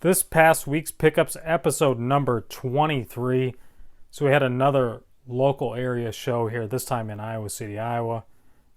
This past week's pickups, episode number 23. So we had another local area show here, this time in Iowa City, Iowa.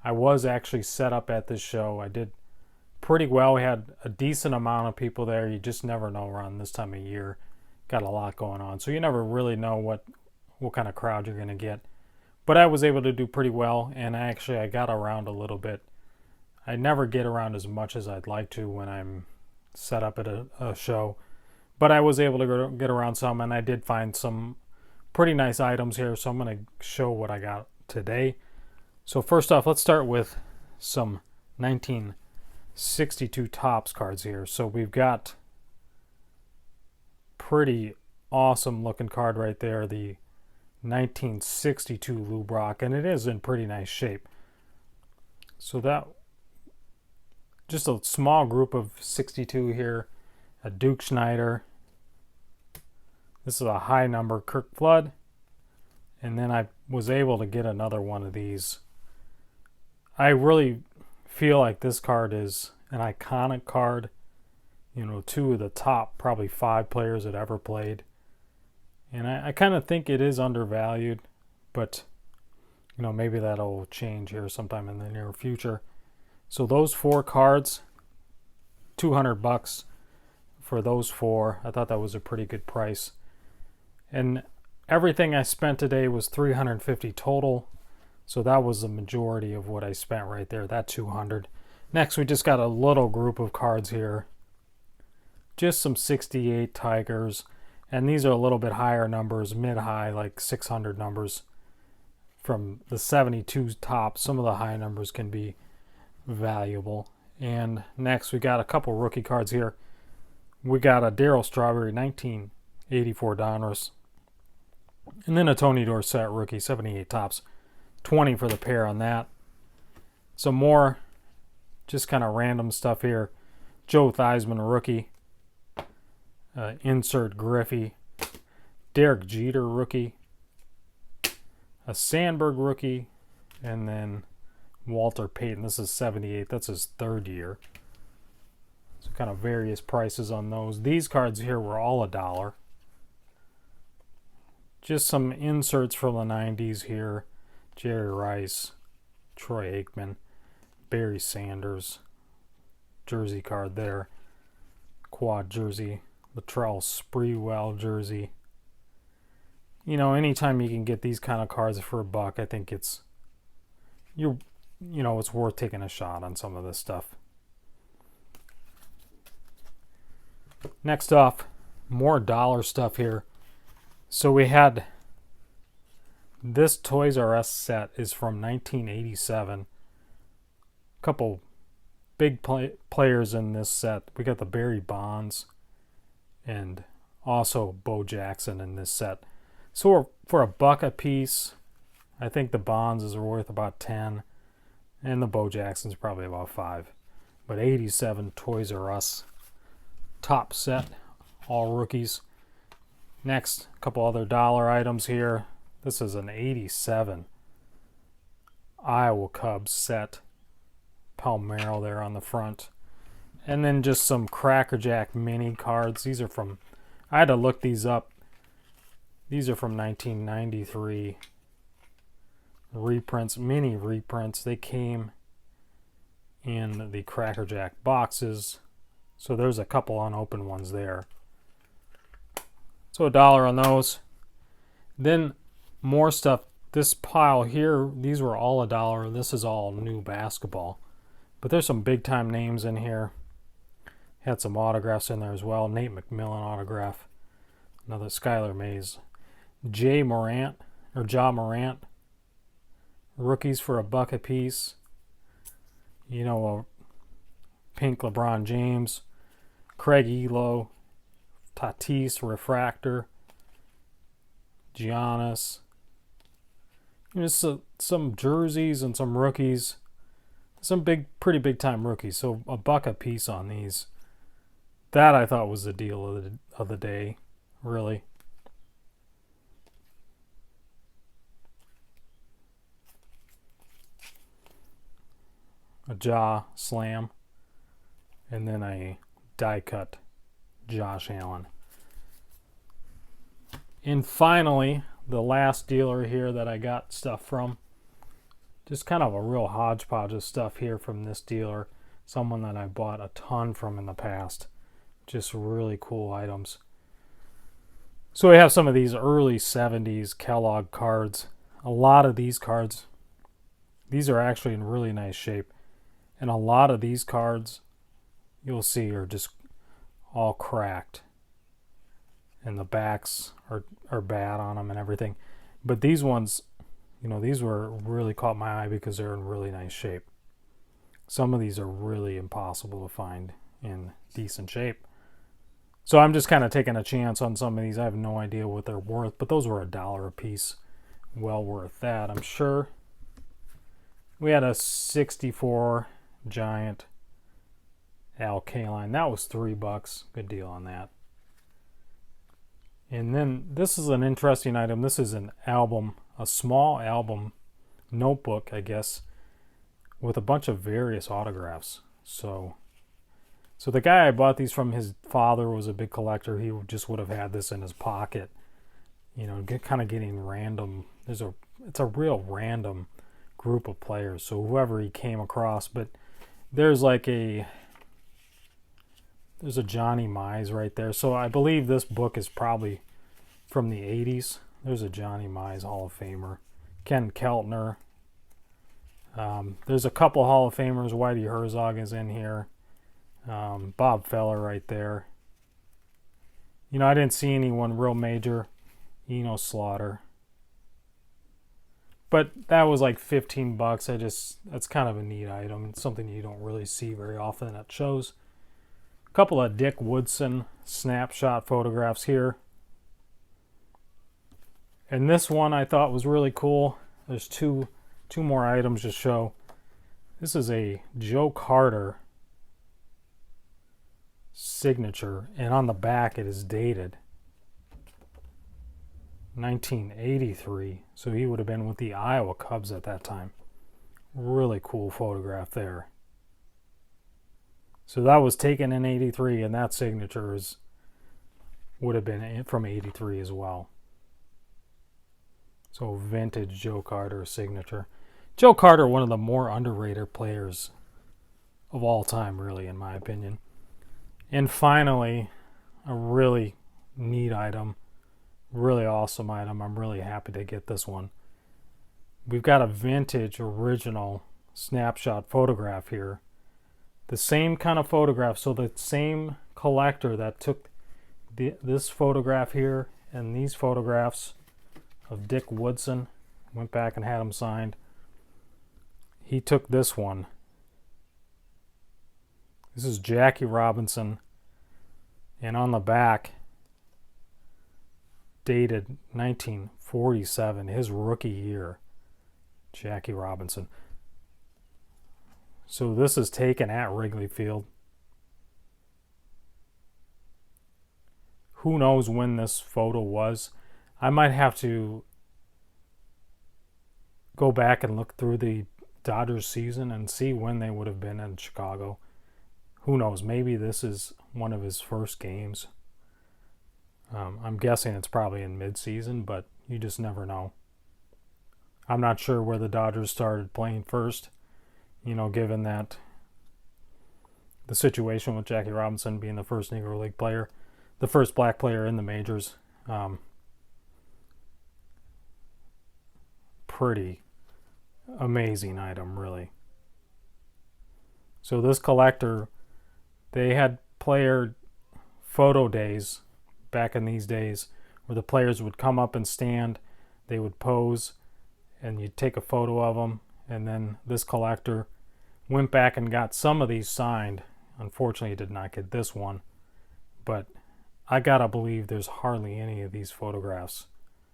I was actually set up at this show. I did pretty well. We had a decent amount of people there. You just never know around this time of year. Got a lot going on. So you never really know what kind of crowd you're going to get. But I was able to do pretty well, and I got around a little bit. I never get around as much as I'd like to when I'm set up at a show, but I was able to get around some, and I did find some pretty nice items here, so I'm going to show what I got today. So first off, let's start with some 1962 Topps cards here. So we've got pretty awesome looking card right there, the 1962 Lou Brock, and it is in pretty nice shape. So that just a small group of 62 here. A Duke Schneider. This is a high number Kirk Flood. And then I was able to get another one of these. I really feel like this card is an iconic card. You know, two of the top probably 5 players that ever played. And I kind of think it is undervalued. But, you know, maybe that'll change here sometime in the near future. So those 4 cards, $200 for those 4. I thought that was a pretty good price. And everything I spent today was $350 total. So that was the majority of what I spent right there, that $200. Next, we just got a little group of cards here. Just some 68 Tigers. And these are a little bit higher numbers, mid-high, like 600 numbers. From the 72 top, some of the high numbers can be valuable. And next we got a couple rookie cards here. We got a Darryl Strawberry 1984 Donruss, and then a Tony Dorsett rookie 78 tops, 20 for the pair on that. Some more just kind of random stuff here. Joe Theismann rookie, insert Griffey, Derek Jeter rookie, a Sandberg rookie, and then Walter Payton. This is 78. That's his 3rd year. So kind of various prices on those. These cards here were all $1. Just some inserts from the 90s here. Jerry Rice, Troy Aikman, Barry Sanders. Jersey card there. Quad jersey. Latrell Sprewell jersey. You know, anytime you can get these kind of cards for $1, I think it's it's worth taking a shot on some of this stuff. Next off, more dollar stuff here. So we had this Toys R Us set is from 1987. A couple big players in this set. We got the Barry Bonds and also Bo Jackson in this set. So for $1 a piece, I think the Bonds is worth about 10. And the Bo Jackson's probably about 5. But 87 Toys R Us top set, all rookies. Next, a couple other dollar items here. This is an 87 Iowa Cubs set. Palmeiro there on the front. And then just some Cracker Jack mini cards. These are from, I had to look these up. These are from 1993. Reprints, mini reprints. They came in the Cracker Jack boxes, so there's a couple unopened ones there. So $1 on those. Then more stuff. This pile here, these were all $1. This is all new basketball, but there's some big time names in here. Had some autographs in there as well. Nate McMillan autograph, another Skylar Mays, Ja Morant, rookies for $1 a piece. You know, a pink LeBron James, Craig Elo, Tatis refractor, Giannis. Just some jerseys and some rookies. Some pretty big time rookies. So $1 a piece on these. That I thought was the deal of the day, really. A jaw slam, and then a die cut Josh Allen. And finally, the last dealer here that I got stuff from, just kind of a real hodgepodge of stuff here from this dealer, someone that I bought a ton from in the past. Just really cool items. So we have some of these early 70s Kellogg cards. A lot of these cards, these are actually in really nice shape. And a lot of these cards, you'll see, are just all cracked. And the backs are bad on them and everything. But these ones, you know, these were really caught my eye because they're in really nice shape. Some of these are really impossible to find in decent shape. So I'm just kind of taking a chance on some of these. I have no idea what they're worth, but those were $1 a piece. Well worth that, I'm sure. We had a 64 Giant Al Kaline. That was $3. Good deal on that. And then this is an interesting item. This is an album, a small album notebook, I guess, with a bunch of various autographs. So the guy I bought these from, his father was a big collector. He just would have had this in his pocket, you know, kind of getting random. It's a real random group of players. So whoever he came across, but there's a Johnny Mize right there. So I believe this book is probably from the 80s. There's a Johnny Mize Hall of Famer. Ken Keltner. There's a couple Hall of Famers. Whitey Herzog is in here. Bob Feller right there. You know, I didn't see anyone real major. Eno Slaughter. But that was like $15. That's kind of a neat item. It's something you don't really see very often at shows. A couple of Dick Woodson snapshot photographs here. And this one I thought was really cool. There's two more items to show. This is a Joe Carter signature, and on the back it is dated 1983. So he would have been with the Iowa Cubs at that time. Really cool photograph there. So that was taken in 83, and that signature would have been from 83 as well. So vintage Joe Carter signature. Joe Carter, one of the more underrated players of all time, really, in my opinion. And finally, a really neat item, really awesome item. I'm really happy to get this one. We've got a vintage original snapshot photograph here. The same kind of photograph, so the same collector that took this photograph here and these photographs of Dick Woodson, went back and had them signed. He took this one. This is Jackie Robinson, and on the back, dated 1947, his rookie year, Jackie Robinson. So this is taken at Wrigley Field. Who knows when this photo was? I might have to go back and look through the Dodgers season and see when they would have been in Chicago. Who knows? Maybe this is one of his first games. I'm guessing it's probably in mid-season, but you just never know. I'm not sure where the Dodgers started playing first, you know, given that the situation with Jackie Robinson being the first Negro League player, the first black player in the majors. Pretty amazing item, really. So this collector, they had player photo days back in these days where the players would come up and stand, they would pose, and you'd take a photo of them. And then this collector went back and got some of these signed. Unfortunately, he did not get this one, but I gotta believe there's hardly any of these photographs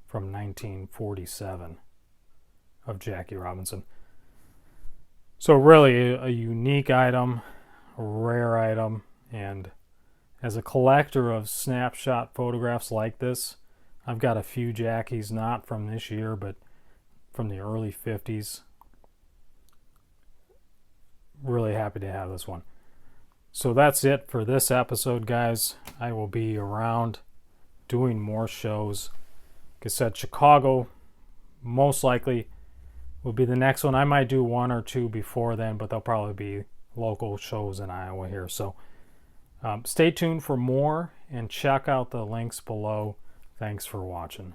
from 1947 of Jackie Robinson. So really a unique item, a rare item, and as a collector of snapshot photographs like this, I've got a few Jackies, not from this year, but from the early 50s. Really happy to have this one. So that's it for this episode, guys. I will be around doing more shows. Like I said, Chicago most likely will be the next one. I might do one or two before then, but they'll probably be local shows in Iowa here. So stay tuned for more and check out the links below. Thanks for watching.